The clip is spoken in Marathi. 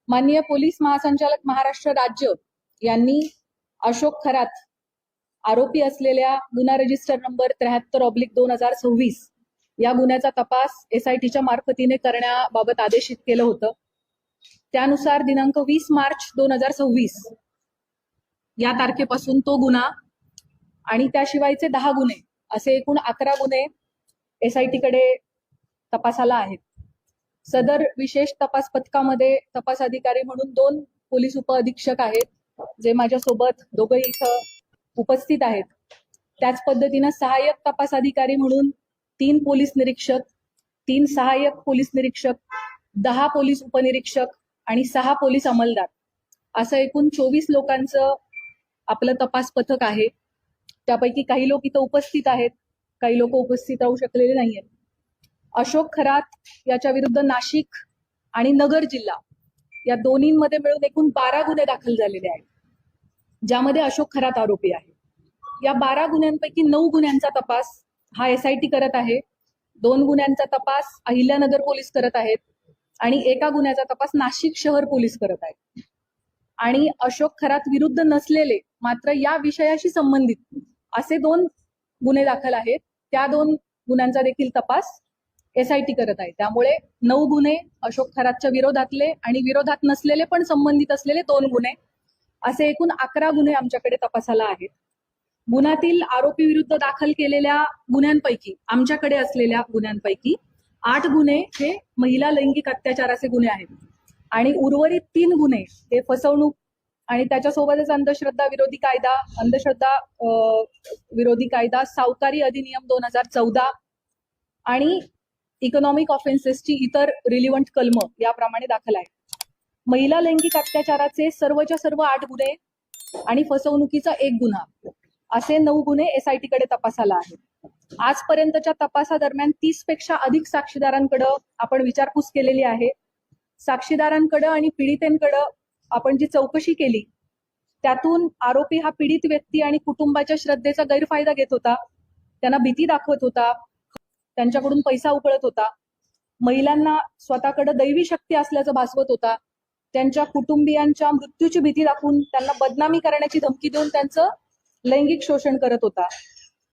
माननीय पोलीस महासंचालक महाराष्ट्र राज्य यांनी अशोक खरात आरोपी असलेल्या गुन्हा रजिस्टर नंबर 73/2026 या गुन्ह्याचा तपास SITच्या मार्फतीने करण्याबाबत आदेशित केलं होतं। त्यानुसार दिनांक 20 मार्च 2026 या तारखेपासून तो गुन्हा आणि त्याशिवायचे 10 गुन्हे असे एकूण 11 गुन्हे SIT कडे तपासाला आहेत। सदर विशेष तपास पथकामध्ये तपास अधिकारी म्हणून 2 पोलीस उपअधीक्षक आहेत, जे माझ्यासोबत दोघे इथं उपस्थित आहेत। त्याच पद्धतीने सहाय्यक तपास अधिकारी म्हणून 3 पोलीस निरीक्षक, 3 सहाय्यक पोलीस निरीक्षक, 10 पोलीस उपनिरीक्षक आणि 6 पोलीस अंमलदार असं एकूण 24 लोकांचं आपलं तपास पथक आहे। त्यापैकी काही लोक इथं उपस्थित आहेत, काही लोक उपस्थित राहू शकलेले नाहीयेत। अशोक खरात याच्या विरुद्ध नाशिक आणि नगर जिल्हा या दोन्हींमध्ये मिळून एकूण 12 गुन्हे दाखल झालेले आहेत, ज्यामध्ये अशोक खरात आरोपी आहे। या 12 गुन्ह्यांपैकी 9 गुन्ह्यांचा तपास हा SIT करत आहे, 2 गुन्ह्यांचा तपास अहिल्यानगर पोलीस करत आहेत आणि एका गुन्ह्याचा तपास नाशिक शहर पोलीस करत आहेत। आणि अशोक खरात विरुद्ध नसलेले मात्र या विषयाशी संबंधित असे 2 गुन्हे दाखल आहेत, त्या 2 गुन्ह्यांचा देखील तपास SIT करत आहे। त्यामुळे 9 गुन्हे अशोक खरातच्या विरोधातले आणि विरोधात नसलेले पण संबंधित असलेले 2 गुन्हे असे एकूण 11 गुन्हे आमच्याकडे तपासाला आहेत। गुन्ह्यातील आरोपी विरुद्ध दाखल केलेल्या गुन्ह्यांपैकी आमच्याकडे असलेल्या गुन्ह्यांपैकी 8 गुन्हे हे महिला लैंगिक अत्याचाराचे गुन्हे आहेत आणि उर्वरित 3 गुन्हे हे फसवणूक आणि त्याच्यासोबतच अंधश्रद्धा विरोधी कायदा, सावकारी अधिनियम 2014 आणि इकॉनॉमिक ऑफेन्सेसची इतर रिलिव्हंट कलम याप्रमाणे दाखल आहे। महिला लैंगिक अत्याचाराचे सर्वच्या सर्व 8 गुन्हे आणि फसवणुकीचा 1 गुन्हा असे 9 गुन्हे SIT कडे तपासाला आहेत। आजपर्यंतच्या तपासादरम्यान 30 पेक्षा अधिक साक्षीदारांकडे आपण विचारपूस केलेली आहे। साक्षीदारांकडे आणि पीडितेंकडे आपण जी चौकशी केली त्यातून आरोपी हा पीडित व्यक्ती आणि कुटुंबाच्या श्रद्धेचा गैरफायदा घेत होता, त्यांना भीती दाखवत होता, त्यांच्याकडून पैसा उकळत होता, महिलांना स्वतःकडे दैवी शक्ती असल्याचं भासवत होता, त्यांच्या कुटुंबियांच्या मृत्यूची भीती दाखवून त्यांना बदनामी करण्याची धमकी देऊन त्यांचं लैंगिक शोषण करत होता।